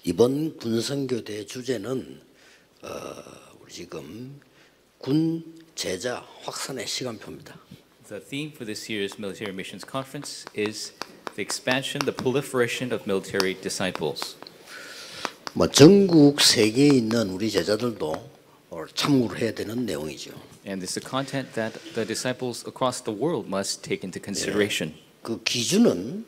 이번 군선교대 주제는 우리 지금 군 제자 확산의 시간표입니다. The theme for this year's Military Missions Conference is the expansion, the proliferation of military disciples. 뭐 전국 세계에 있는 우리 제자들도 참고를 해야 되는 내용이죠. And it's the content that the disciples across the world must take into consideration. 그 기준은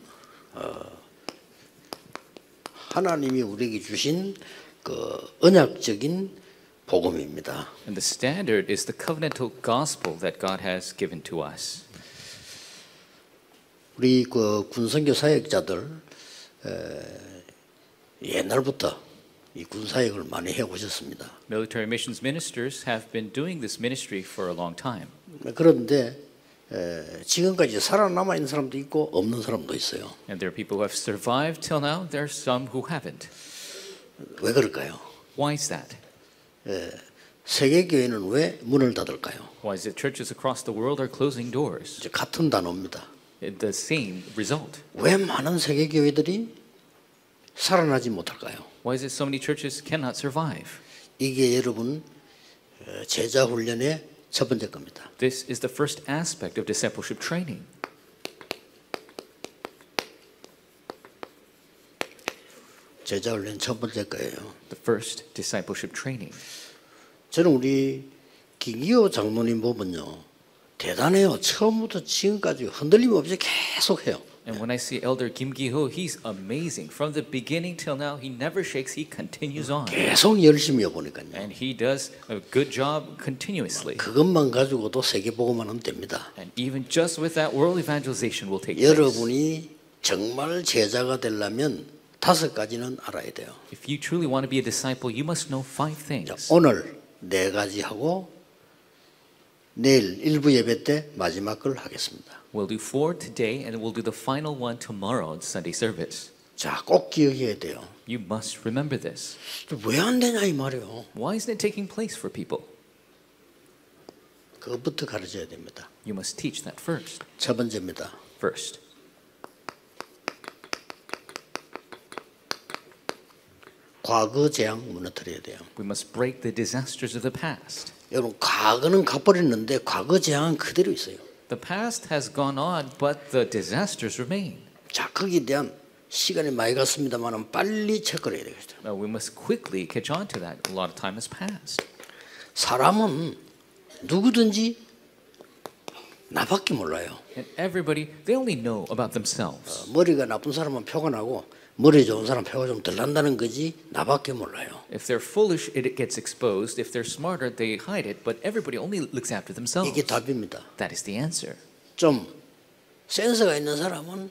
하나님이 우리에게 주신 그 언약적인 복음입니다. And the standard is the covenantal gospel that God has given to us. 우리 그 군선교 사역자들 옛날부터 이 군사역을 많이 해 오셨습니다. Military missions ministers have been doing this ministry for a long time. 그런데 지금까지 살아남아 있는 사람도 있고 없는 사람도 있어요. And there are people who have survived till now. There are some who haven't. 왜 그럴까요? Why is that? 세계 교회는 왜 문을 닫을까요? Why is it churches across the world are closing doors? 이제 같은 단어입니다. The same result. 왜 많은 세계 교회들이 살아나지 못할까요? Why is it so many churches cannot survive? 이게 여러분 제자 훈련의 첫 번째 겁니다. This is the first aspect of discipleship training. 제자 훈련 첫 번째 거예요. The first discipleship training. 저는 우리 김기호 장로님 보면요 대단해요. 처음부터 지금까지 흔들림 없이 계속 해요. And when I see Elder Kim Gi-ho, he's amazing. From the beginning till now, he never shakes. He continues on. 계속 열심히 해보니까요. And he does a good job continuously. 그것만 가지고도 세계 보고만 하면 됩니다. And even just with that, world evangelization will take place. 여러분이 정말 제자가 되려면 5가지는 알아야 돼요. If you truly want to be a disciple, you must know 5 things. 오늘 4가지 하고 내일 일부 예배 때 마지막 걸 하겠습니다. We'll do 4 today, and we'll do the final one tomorrow on Sunday service. 자, 꼭 기억해야 돼요. You must remember this. 왜 안 되냐 이 말이에요. Why isn't it taking place for people? 그것부터 가르쳐야 됩니다. You must teach that first. 첫 번째입니다. First, 과거 재앙 무너뜨려야 돼요. we must break the disasters of the past. 여러분 과거는 가버렸는데 과거 재앙은 그대로 있어요. The past has gone on, but the disasters remain. 자, 거기에 대한 시간이 많이 갔습니다만 빨리 체크를 해야 되겠죠. Now, we must quickly catch on to that. A lot of time has passed. 사람은 누구든지 나밖에 몰라요. And everybody, they only know about themselves. 머리가 나쁜 사람은 표가 나고 머리 좋은 사람 표가 좀 덜 난다는 거지 나밖에 몰라요. If they're foolish, it gets exposed. If they're smarter, they hide it. But everybody only looks after themselves. 이게 답입니다. That is the answer. 좀 센스가 있는 사람은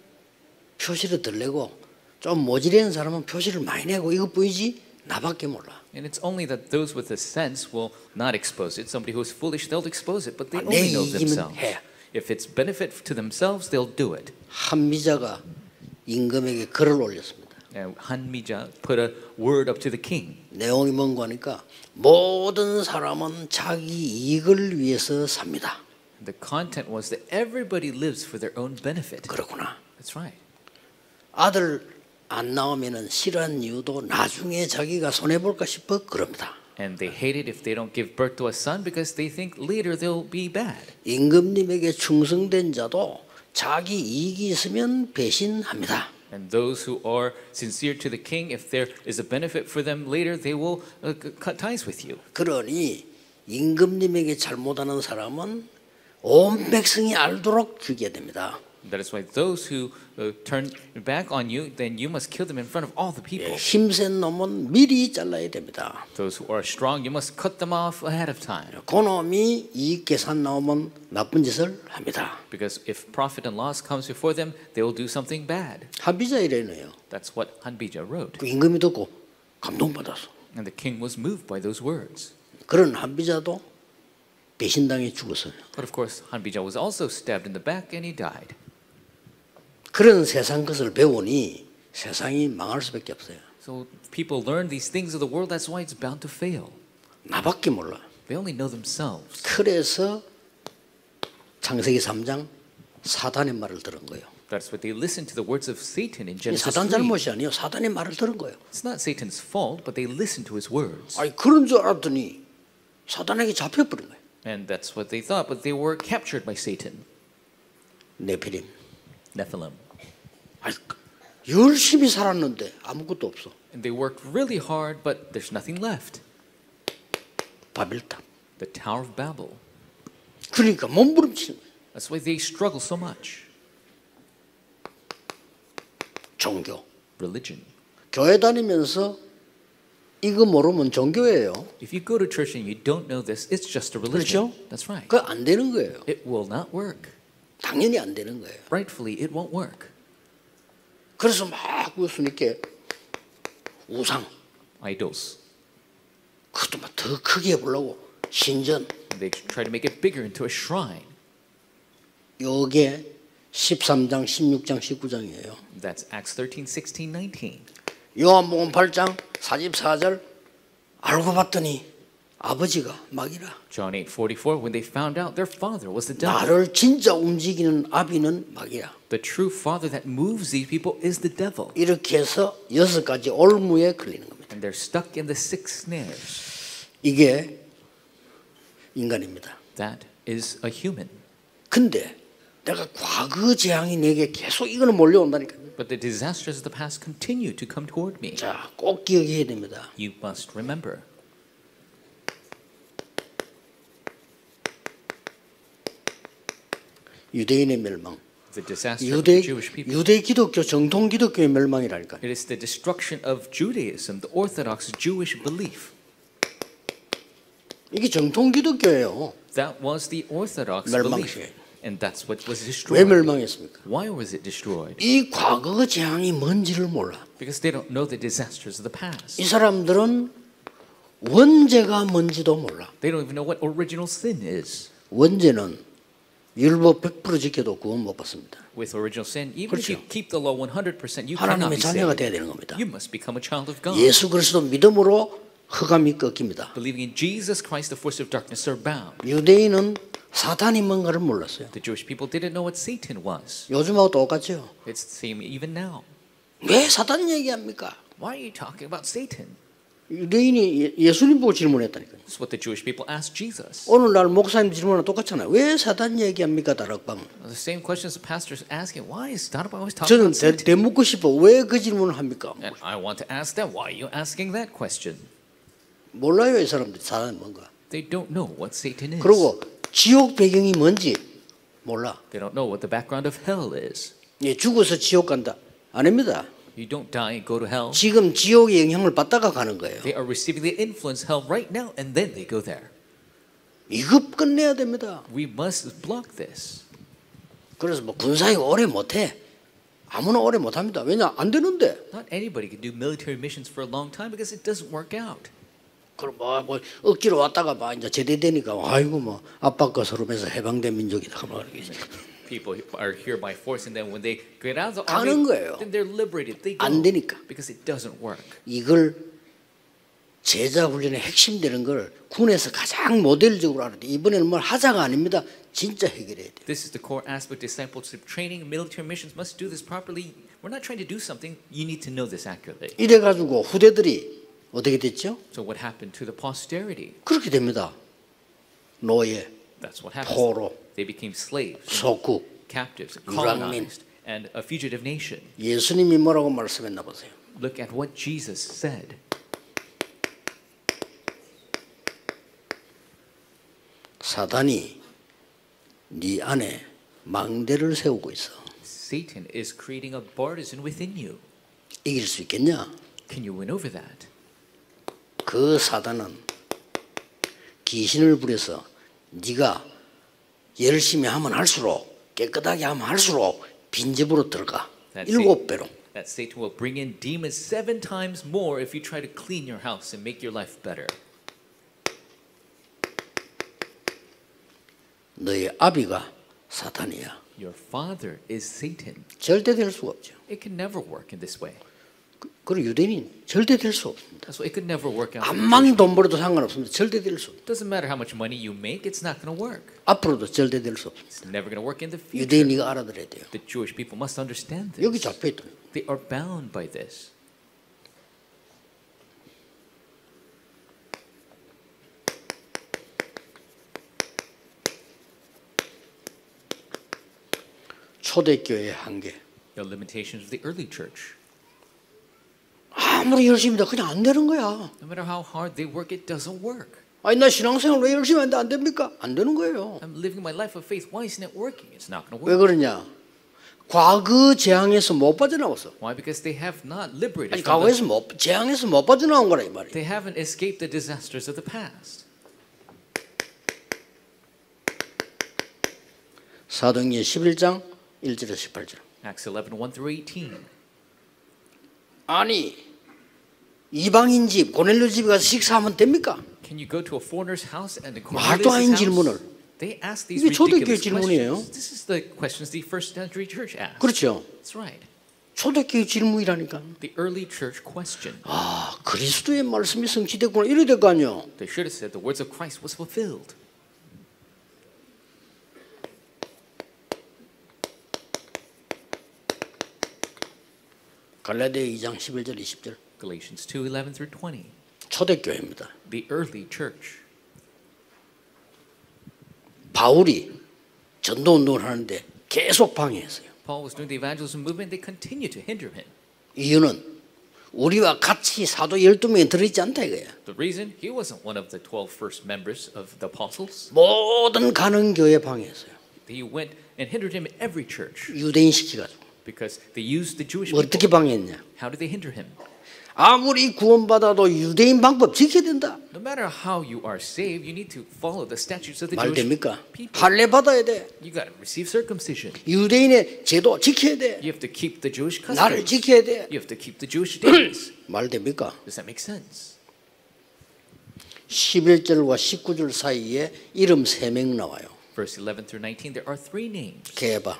표시를 덜 내고 좀 모질한 사람은 표시를 많이 내고 이것 뿐이지 나밖에 몰라. And it's only that those with the sense will not expose it. Somebody who is foolish, they'll expose it, but they 내 only know 이기면 themselves. 해. If it's benefit to themselves, they'll do it. 한미자가 임금에게 글을 올렸습니다. And Han Mija put a word up to the king. 내용이 뭔가 하니까 모든 사람은 자기 이익을 위해서 삽니다. The content was that everybody lives for their own benefit. 그렇구나. That's right. 아들 안 나오면은 싫어하는 이유도 나중에 자기가 손해볼까 싶어 그럽니다. And they hate it if they don't give birth to a son because they think later they'll be bad. 임금님에게 충성된 자도 자기 이익이 있으면 배신합니다. And those who are sincere to the king, if there is a benefit for them later, they will cut ties with you. 그러니 임금님에게 잘못하는 사람은 온 백성이 알도록 죽여야 됩니다. That is why those who turn back on you, then you must kill them in front of all the people. 힘센 놈은 미리 잘라야 됩니다. Those who are strong, you must cut them off ahead of time. 그놈이 이익 계산 나오면 나쁜 짓을 합니다. Because if profit and loss comes before them, they will do something bad. 한비자 이래네요. That's what Hanbija wrote. 그 임금이 듣고 감동받았어. And the king was moved by those words. 그런 한비자도 배신당해 죽었어요. But of course, Hanbija was also stabbed in the back and he died. 그런 세상 것을 배우니 세상이 망할 수밖에 없어요. So people learn these things of the world, that's why it's bound to fail. 나밖에 몰라. They only know themselves. 그래서 창세기 3장 사단의 말을 들은 거예요. That's what they listened to the words of Satan in 이 Genesis 사단 3. 잘못이 아니에요. 사단의 말을 들은 거예요. It's not Satan's fault, but they listened to his words. 아니 그런 줄 알았더니 사단에게 잡혀버린 거예요. And that's what they thought, but they were captured by Satan. 네피림. Nephilim. 아니, 열심히 살았는데 아무것도 없어. And they worked really hard, but there's nothing left. 바벨탑. The Tower of Babel. 그러니까 몸부림치는 거예요. That's why they struggle so much. 종교. Religion. 교회 다니면서 이거 모르면 종교예요. If you go to church and you don't know this, it's just a religion. 그렇죠? That's right. 그거 안 되는 거예요. It will not work. 당연히 안 되는 거예요. Rightfully, it won't work. 그래서 막 예수님께 우상, Idols. 그것도 막 더 크게 해보려고 신전. They try to make it bigger into a shrine. 요게 13장, 16장, 19장이에요. That's Acts 13, 16, 19. 요한복음 8장 44절 알고 봤더니 아버지가 마귀라. John 8:44, when they found out their father was the devil. 나를 진짜 움직이는 아비는 마귀야. The true father that moves these people is the devil. 이렇게 해서 6가지 올무에 걸리는 겁니다. And they're stuck in the 6 snares. 이게 인간입니다. That is a human. 근데 내가 과거 재앙이 내게 계속 이거는 몰려온다니까요. But the disasters of the past continue to come toward me. 자, 꼭 기억해야 됩니다. You must remember. 유대인의 멸망. The disaster of the Jewish people. 유대 기독교 정통 기독교의 멸망이라니까. It is the destruction of Judaism, the Orthodox Jewish belief. 이게 정통 기독교예요. That was the Orthodox 멸망시에. belief. And that's what was 왜 destroyed. 멸망했습니까? Why was it destroyed? 이 과거 재앙이 뭔지를 몰라. Because they don't know the disasters of the past. 이 사람들은 원죄가 뭔지도 몰라. They don't even know what original sin is. 원죄는 율법 100% 지켜도 구원 못 받습니다. With original sin, even if 그렇죠. you keep the law 100%, you cannot 하나님의 be 자녀가 saved. 돼야 되는 겁니다. You must become a child of God. 예수 그리스도 믿음으로 흑암이 꺾입니다. Believing in Jesus Christ, the force of darkness are bound. 유대인은 사단이 뭔가를 몰랐어요. The Jewish people didn't know what Satan was. 요즘하고 똑같죠. It's the same even now. 왜 사단 얘기합니까? Why are you talking about Satan? 유대인이 예수님 보고 질문했다니까요. This is what the Jewish people asked Jesus. 오늘날 목사님 질문은 똑같잖아요. 왜 사단 얘기합니까? 다락방. The same questions the pastor's asking. Why is Starbucks always talking 저는 about Satan? 대묻고 싶어. 왜 그 질문을 합니까? And I want to ask them, why are you asking that question? 몰라요, 이 사람들이 사단이 뭔가. They don't know what Satan is. 그리고 지옥 배경이 뭔지 몰라. They don't know what the background of hell is. 예, 죽어서 지옥 간다. 아닙니다. You don't die and go to hell. 지금 지옥의 영향을 받다가 가는 거예요. They are receiving the influence hell right now, and then they go there. 이거 끝내야 됩니다. We must block this. 그래서 뭐 군사에 오래 못해. 아무나 오래 못합니다. 왜냐? 안 되는데. Not anybody can do military missions for a long time because it doesn't work out. 그럼 뭐 억지로 왔다가 막 이제 제대되니까 아이고 뭐 압박과 서름에서 해방된 민족이다. 막 이렇게. People are here by force, and then when they get out of the 가는 army, 거예요. then they're liberated. They go 안 되니까. because it doesn't work. 이걸 제자 훈련의 핵심 되는 걸 군에서 가장 모델적으로 알아야 돼. 이번에는 뭘 하자가 아닙니다. 진짜 해결해야 돼. This is the core aspect of discipleship training. Military missions must do this properly. We're not trying to do something. You need to know this accurately. 이래 가지고 후대들이 어떻게 됐죠? So what happened to the posterity? 그렇게 됩니다. 노예, That's what happened. 포로, They became slaves, 속국. captives, 유랑민. colonized, and a fugitive nation. 예수님이 뭐라고 말씀했나 보세요. Look at what Jesus said. 사단이 네 안에 망대를 세우고 있어. Satan is creating a partisan within you. 이길 수 있겠냐? Can you win over that? 그 사단은 귀신을 부려서 네가 열심히 하면 할수록 깨끗하게 하면 할수록 빈집으로 들어가. 7배로. That Satan will bring in demons 7 times more if you try to clean your house and make your life better. 너의 아비가 사탄이야. Your father is Satan. 절대 될 수가 없죠. It can never work in this way. 그리고 유대인이 절대 될 수 없습니다. That's why it could never work out. for the 암만 Jewish 돈 벌어도 상관없습니다. 절대 될 수 없습니다. Doesn't matter how much money you make, it's not going to work. 앞으로도 절대 될 수 없습니다. It's never going to work in the future. 유대인이가 알아들어야 돼요. The Jewish people must understand 여기 this. 잡혀 있다. They are bound by this. 초대교회의 한계. The limitations of the early church. 아무리 열심히 해도 그냥 안 되는 거야. No matter how hard they work, it doesn't work. 아니 나 신앙생활 왜 열심히 하는데 안 됩니까? 안 되는 거예요. I'm living my life of faith. Why isn't it working? It's not going to 왜 work. 그러냐? 과거 재앙에서 못 빠져나왔어. Why? Because they have not liberated 아니 from 과거에서 재앙에서 못 빠져나온 거라 이 말이에요. They haven't escaped the disasters of the past. 사도행전 11장 1절에서 18절. Acts 11, 1 through 18. 아니 이방인 집 고넬료 집에 가서 식사하면 됩니까? Can you go to a foreigner's house and in 말도 안 되는 Cornelius' 질문을. house? They ask these 이게 초대교회 ridiculous 질문이에요. questions. This is the questions the first century church asked. 그렇죠. That's right. 초대교회 질문이라니까. The early church question. 아 그리스도의 말씀이 성취됐구나 이래야 될 거 아니에요. They should have said the words of Christ was fulfilled. 갈라디아 2장 11절 20절. Galatians 2, 11 through 20. 초대교회입니다. The early church. 바울이 전도 운동을 하는데 계속 방해했어요. Paul was doing the evangelism movement. They continued to hinder him. 이유는 우리와 같이 사도 12명이 들어있지 않다 이거야. The reason, he wasn't one of the 12 first members of the apostles. 모든 가는 교회 방해했어요. He went and hindered him in every church 유대인 시키가지고. because they used the Jewish 어떻게 people. 방해했냐? How did they hinder him? 아무리 구원받아도 유대인 방법 지켜야 된다. No matter how you are saved, you need to follow the statutes of the 말 Jewish 됩니까? people. 할례 받아야 돼. You got to receive circumcision. 유대인의 제도 지켜야 돼. You have to keep the Jewish 나를 customs. 지켜야 돼. You have to keep the Jewish days. 말 됩니까? Does that make sense? 11절과 19절 사이에 이름 3명 나와요. Verse 11 through 19, there are three names. 게바.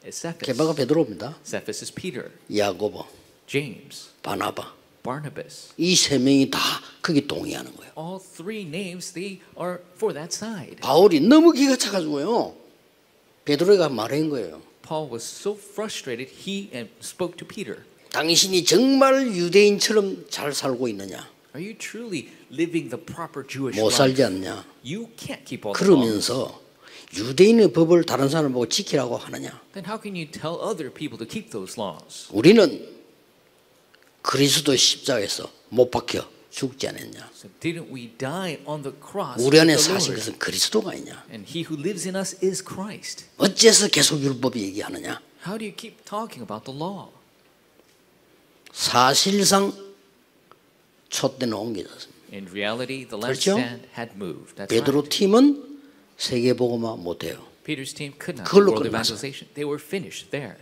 Cephas. 게바가 베드로입니다. Cephas is Peter, 야고보, James, 바나바. Barnabas. 이 3명이 다 거기 동의하는 거예요. All three names, they are for that side. 바울이 너무 기가 차가지고요. 베드로가 말한 거예요. Paul was so frustrated, he spoke to Peter. 당신이 정말 유대인처럼 잘 살고 있느냐? Are you truly living the proper Jewish 못 살지 life? 않냐? You can't keep all the laws. 그러면서 유대인의 법을 다른 사람 보고 지키라고 하느냐? Then how can you tell other people to keep those laws? 우리는 그리스도 십자가에서 못 박혀 죽지 않았냐? So didn't we die on the cross? 우리 안에 with the 사신 Lord? 것은 그리스도가 아니냐? And he who lives in us is Christ. 어째서 계속 율법 얘기하느냐? How do you keep talking about the law? 사실상 촛대는 옮겨졌습니다. In reality, the 그렇죠? lampstand had moved. That's 베드로 right. 팀은 세계복음화 못해요. Peter's team could not do 그걸로 world 끝났어요. evangelization. They were finished there.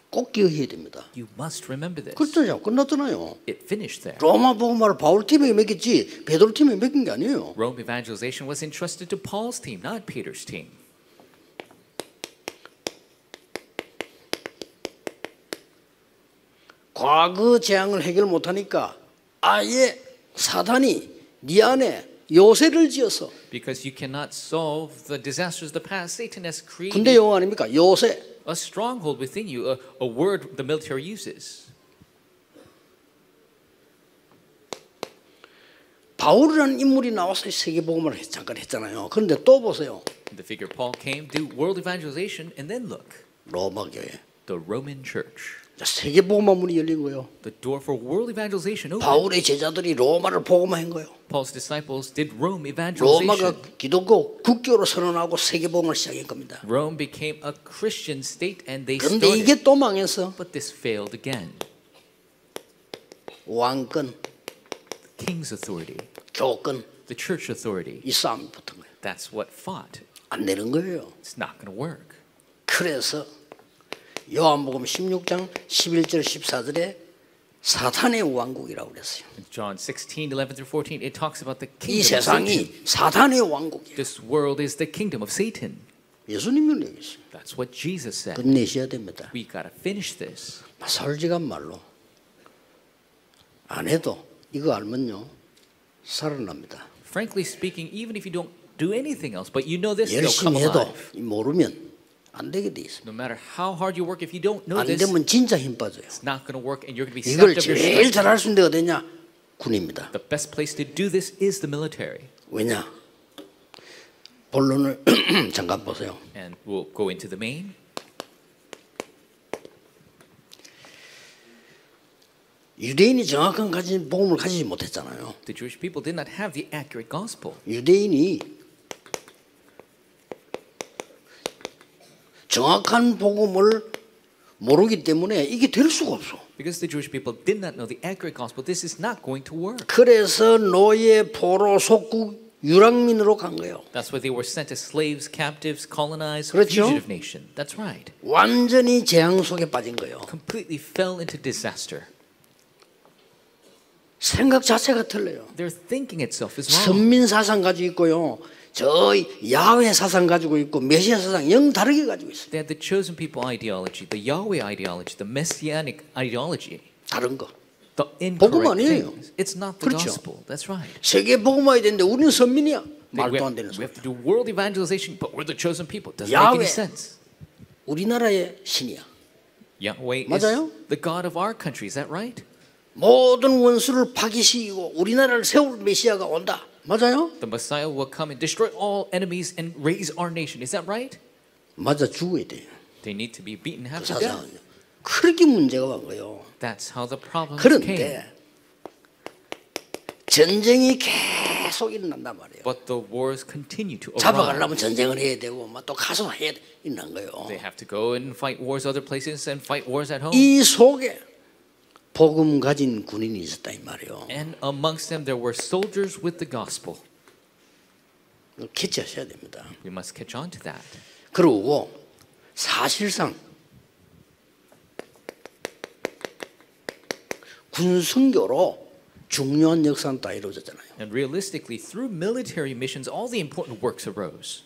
꼭 기억해야 됩니다. You must remember this. 그렇죠. 끝났잖아요. It finished there. 로마 복음화를 바울 팀에게 맡겼지 베드로 팀에 맡긴 게 아니에요. Rome evangelization was entrusted to Paul's team, not Peter's team. 과거 재앙을 해결 못하니까 아예 사단이 네 안에 요새를 지어서 Because you cannot solve the disasters of the past, Satan has created 군대 용어 아닙니까? 요새. a stronghold within you, a word the military uses. 바울이라는 인물이 나와서 세계복음을 잠깐 했잖아요. 그런데 또 보세요. The figure Paul came, do world evangelization, and then look, 로마 교회. the Roman church. 세계복음화 문이 열린 거예요. The door for world evangelization opened. 바울의 제자들이 로마를 복음화한 거예요. Paul's disciples did Rome 로마가 evangelization. 기독교 국교로 선언하고 세계복음을 시작한 겁니다. Rome became a Christian state and they 그런데 started. 이게 또 망했어. But this failed again. 왕권, King's authority, 교권 the church authority. 이 싸움이 붙은 거예요. That's what fought. 안 되는 거예요. It's not going to work. 그래서 요한복음 16장 11절 14절에 사탄의 왕국이라고 그랬어요. In John 16, 11 through 14, it talks about the 이 kingdom of Satan. 세상이 사탄의 왕국이에요. This world is the kingdom of Satan. 예수님이 얘기했어요. That's what Jesus said. 끝내셔야 됩니다. We got to finish this. 솔직한 말로 안 해도 이거 알면요 살아납니다. Frankly speaking, even if you don't do anything else, but you know this, you'll come 열심히 해도 alive. 모르면 안 되게 돼 있습니다. No matter how hard you work, if you don't know 안 this, 되면 진짜 힘 빠져요. it's not going to work, and you're going to be 이걸 sapped of your 제일 strength. 잘할 수 있는 데가 어디냐? 군입니다. The best place to do this is the military. 왜냐? 본론을 잠깐 보세요. And we'll go into the main. 유대인이 정확한 복음을 가지지 못했잖아요. The Jewish people did not have the accurate gospel. 유대인이 정확한 복음을 모르기 때문에 이게 될 수가 없어. Because the Jewish people did not know the accurate gospel, this is not going to work. 그래서 노예, 포로, 속국, 유랑민으로 간 거예요. That's why they were sent as slaves, captives, colonized, 그렇죠? fugitive nation. That's right. 완전히 재앙 속에 빠진 거예요. Completely fell into disaster. 생각 자체가 틀려요. Their thinking itself is wrong. 선민 사상 가지고 있고요. 저 야훼 사상 가지고 있고 메시아 사상 영 다르게 가지고 있어요. They had the chosen people ideology, the Yahweh ideology, the messianic ideology. 다른 거. The 복음 incorrect 아니에요. things. It's not the 그렇죠. gospel. That's right. 세계 복음화야 되는데 우리는 선민이야. We 말도 안 되는 we 소리. have to do world evangelization, but we're the chosen people. Doesn't make any Yahweh. sense. 우리나라의 신이야. Yahweh 맞아요? is the God of our country. Is that right? 모든 원수를 파괴시키고 우리나라를 세울 메시아가 온다. 맞아요? The Messiah will come and destroy all enemies and raise our nation. Is that right? 맞아 죽어야 돼요. They need to be beaten half 그 to death. 사상은요. 그렇게 문제가 온 거예요. That's how the problems came. 그런데 전쟁이 계속 일어난단 말이에요. But the wars continue to arise. 잡아가려면 전쟁을 해야 되고 막 또 가서 해야 일어난 거예요. They have to go and fight wars other places and fight wars at home. 이 속에 복음 가진 군인이 있었다 이 말이에요. And amongst them there were soldiers with the gospel. 캐치하셔야 됩니다. We must catch on to that. 그리고 사실상 군성교로 중요한 역사는 다 이루어졌잖아요. And realistically, through military missions, all the important works arose.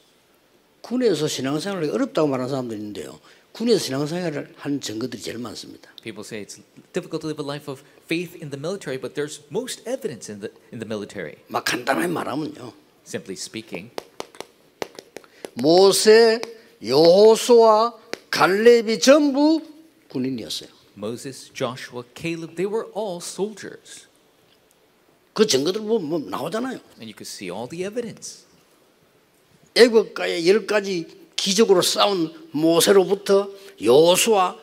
군에서 신앙생활이 어렵다고 말하는 사람들이 있는데요. 군에서 신앙생활을 한 증거들이 제일 많습니다. People say it's difficult to live a life of faith in the military, but there's most evidence in the military. 막 간단하게 말하면요. Simply speaking, 모세, 여호수아, 갈렙이 전부 군인이었어요. Moses, Joshua, Caleb, they were all soldiers. 그 증거들 보면 나오잖아요. And you could see all the evidence. 애국가의 10가지 기적으로 싸운 모세로부터 여호수아,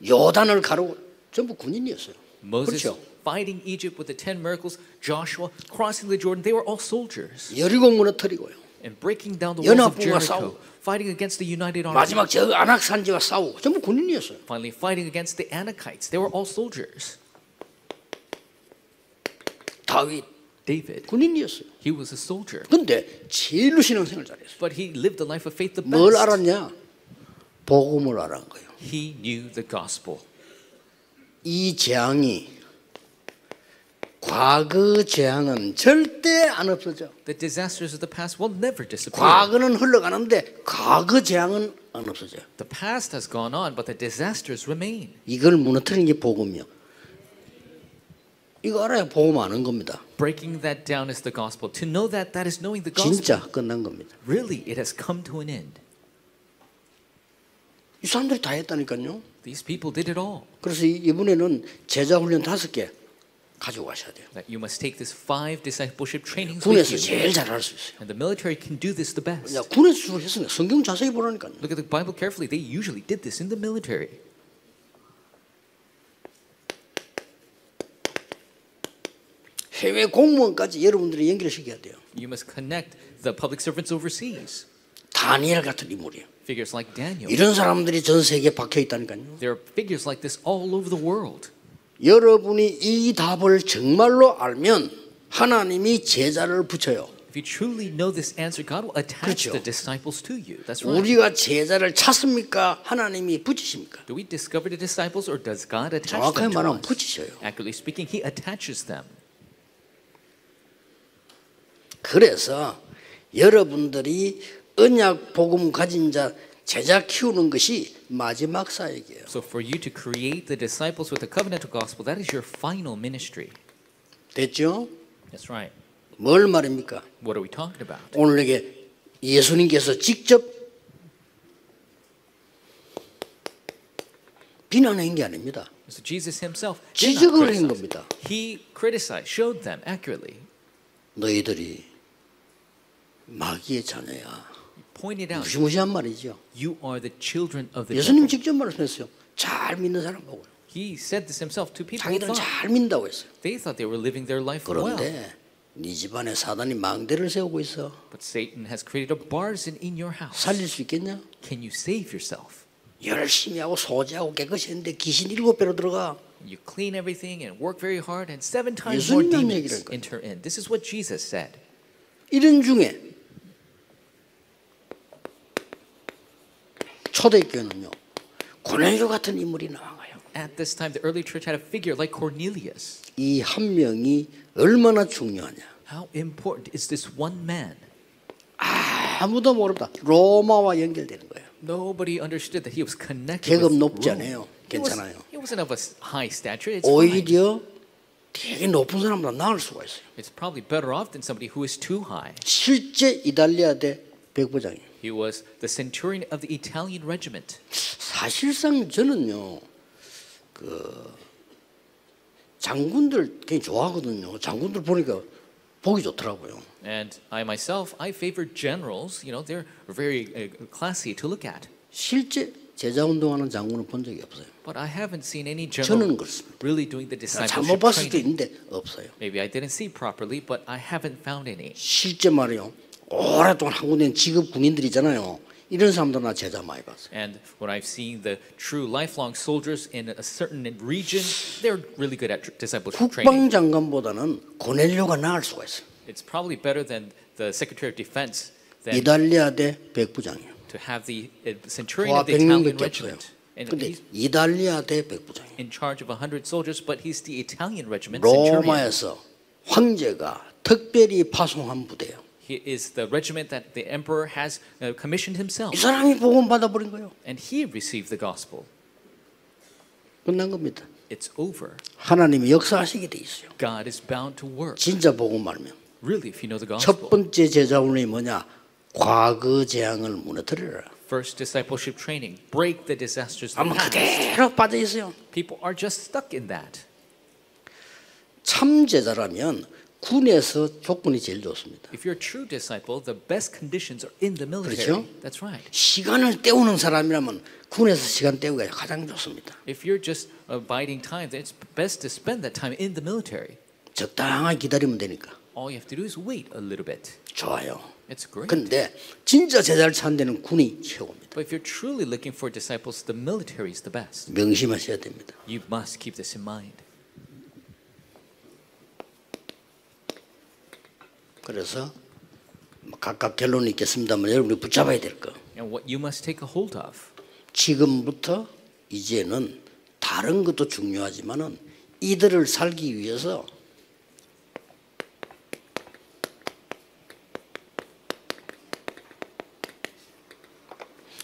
요단을 가르고 전부 군인이었어요. Moses 그렇죠? fighting Egypt with the 10 miracles, Joshua crossing the Jordan, they were all soldiers. 여리고 무너뜨리고요. And breaking down the walls of 연합군과 Jericho, 싸우고. fighting against the united army. 마지막 저 아낙산지와 싸우고 전부 군인이었어요. Finally fighting against the Anakites, they were all soldiers. 다윗 David, 군인이었어요. he was a soldier. 근데 제일로 신앙생활 잘했어요. But he lived the life of faith the 뭘 best. 알았냐? 복음을 알은 거예요. He knew the gospel. 이 재앙이 과거 재앙은 절대 안 없어져. The disasters of the past will never disappear. 과거는 흘러가는데 과거 재앙은 안 없어져요. The past has gone on, but the disasters remain. 이걸 무너뜨리는 게 복음이요. 이거 알아야 복음 아는 겁니다. Breaking that down is the gospel. To know that, that is knowing the gospel. 진짜 끝난 겁니다. Really, it has come to an end. 이 사람들이 다 했다니까요. These people did it all. 그래서 이번에는 제자 훈련 5개 가지고 가셔야 돼요. That you must take this 5 discipleship trainings with 군에서 you. 제일 잘할 수 있어요. And the military can do this the best. 야, 군에서 주로 했으니까 성경 자세히 보라니까요. Look at the Bible carefully. They usually did this in the military. 해외 공무원까지 여러분들이 연결시켜야 돼요. You must connect the public servants overseas. 다니엘 같은 인물이에요. Figures like Daniel. 이런 사람들이 전 세계에 박혀 있다니까요. There are figures like this all over the world. 여러분이 이 답을 정말로 알면 하나님이 제자를 붙여요. If you truly know this answer, God will attach 그렇죠. the disciples to you. That's right. 우리가 제자를 찾습니까? 하나님이 붙이십니까? Do we discover the disciples or does God attach 정확하게 them to 말하면 us? 붙이셔요. Accurately speaking, He attaches them. 그래서 여러분들이 언약 복음 가진 자 제자 키우는 것이 마지막 사역이에요. So for you to create the disciples with the covenantal gospel, that is your final ministry. 됐죠? That's right. 뭘 말입니까? What are we talking about? 오늘 이게 예수님께서 직접 비난한 게 아닙니다. So Jesus himself did not 지적을 한 criticize. 겁니다. He criticized, showed them accurately. 너희들이 마귀의 자녀야. He pointed out, 무시무시한 말이죠. you are the children of the 예수님 devil. 직접 말씀했어요. 잘 믿는 사람 보고요. He said this himself to people who 자기들은 thought 잘 믿는다고 했어요. they thought they were living their life well. 그런데 네 집안에 사단이 망대를 세우고 있어. But Satan has created a bars in your house. 살릴 수 있겠냐? Can you save yourself? 열심히 하고 소지하고 깨끗이 했는데 귀신 7배로 들어가. You clean everything and work very hard, and 7 times more 예수님 demons 얘기라니까요. enter in. This is what Jesus said. 이런 중에 초대교회는요 고넬료 같은 인물이 나와요. At this time, the early church had a figure like Cornelius. 이 한 명이 얼마나 중요하냐? How important is this one man? 아무도 모른다. 로마와 연결되는 거예요. Nobody understood that he was connected 계급 with 높지 Rome. 않아요. He was, 괜찮아요. he wasn't of a high stature. It's fine. 오히려 되게 높은 사람보다 나을 수가 있어요. It's probably better off than somebody who is too high. 실제 이탈리아 대 백부장이에요. He was the centurion of the Italian regiment. 사실상 저는요 그 장군들 굉장히 좋아하거든요. 장군들 보니까 보기 좋더라고요. And I myself, I favor generals. You know, they're very classy to look at. 실제 제자 운동하는 장군은 본 적이 없어요. But I haven't seen any 저는 general 그렇습니다. really doing the 잘못 discipleship 봤을 수도 training. 있는데 없어요. Maybe I didn't see properly, but I haven't found any. 실제 말이요. 오랫동안 한 군데 직업 군인들이잖아요. 이런 사람들 나 제자 많이 봤어요. And when I've seen the true lifelong soldiers in a certain region, they're really good at discipleship training. 국방장관보다는 고넬료가 나을 수가 있어요. It's probably better than the Secretary of Defense than 이탈리아 대 백부장이요. to have the centurion 와 of the Italian 100명밖에 없어요. regiment. And 근데 he's 이탈리아 대 백부장이요. in charge of 100 soldiers, but he's the Italian regiment centurion. 로마에서 황제가 특별히 파송한 부대예요. He is the regiment that the emperor has commissioned himself. 이 사람이 복음 받아버린 거예요. And he received the gospel. 끝난 겁니다. It's over. 하나님이 역사하시게 돼 있어요. God is bound to work. 진짜 복음 말면 Really, if you know the 첫 gospel. 번째 제자훈련이 뭐냐? 과거 재앙을 무너뜨려라. First discipleship training. Break the disasters of 아마 the past. 그대로 빠져 있어요. People are just stuck in that. 참 제자라면 군에서 조건이 제일 좋습니다. If you're a true disciple, the best conditions are in the military. 그렇죠? That's right. 시간을 때우는 사람이라면 군에서 시간 때우기가 가장 좋습니다. If you're just biding time, then it's best to spend that time in the military. 적당하게 기다리면 되니까 All you have to do is wait a little bit. 좋아요. It's great. 근데 진짜 제자를 찾는 데는 군이 최고입니다. But if you're truly looking for disciples, the military is the best. 명심하셔야 됩니다. You must keep this in mind. 그래서 각각 결론이 있겠습니다만 여러분이 붙잡아야 될 거. And what you must take a hold of. 지금부터 이제는 다른 것도 중요하지만은 이들을 살기 위해서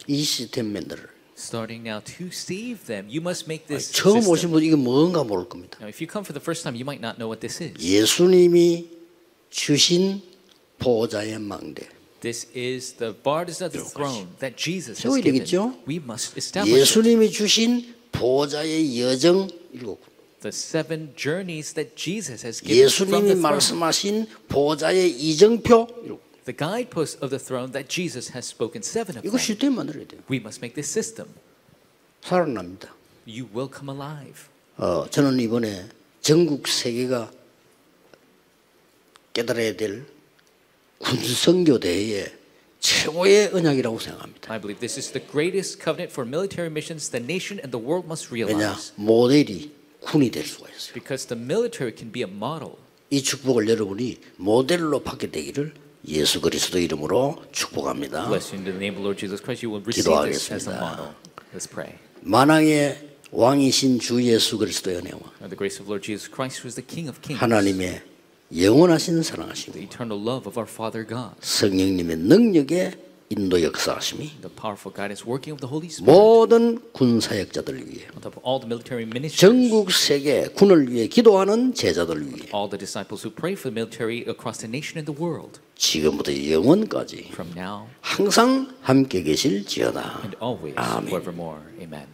이 시스템맨들을 Starting now to save them, you must make this 처음 system. 오신 분 이게 뭔가 모를 겁니다. Now, if you come for the first time, you might not know what this is. 예수님이 주신 보호자의 망대. This is the burdens of the throne that Jesus has 세워야 given. 되겠죠? We must establish it. 예수님이 주신 보호자의 여정 7. The 7 journeys that Jesus has given from 예수님이 the throne. 말씀하신 보호자의 이정표 7. The guideposts of the throne that Jesus has spoken 7 of 이거 them. 시스템 만들어야 돼요. We must make this system. 살아납니다. You will come alive. 저는 이번에 전국 세계가 깨달아야 될 군선교 대회의 최고의 언약이라고 생각합니다. I believe this is the greatest covenant for military missions the nation and the world must 왜냐? realize. 모델이 군이 될 수가 있어요. Because the military can be a model. 이 축복을 여러분이 모델로 받게 되기를 예수 그리스도 이름으로 축복합니다. Bless you in the name of the Lord Jesus Christ. You will receive this as a 기도하겠습니다. model. Let's pray. 만왕의 왕이신 주 예수 그리스도의 은혜와 Now the grace of Lord Jesus Christ, who is the King of Kings, 하나님의 영원하신 the 사랑하시고 eternal love of our Father God, 성령님의 능력의 인도 역사하심이 the powerful guidance working of the Holy Spirit 모든 군사역자들 위해 on top of all the military ministers, 전국 세계 군을 위해 기도하는 제자들 위해 all the disciples who pray for the military across the nation and the world, 지금부터 영원까지 from now 항상 함께 계실지어다. and always, 아멘. forevermore. Amen.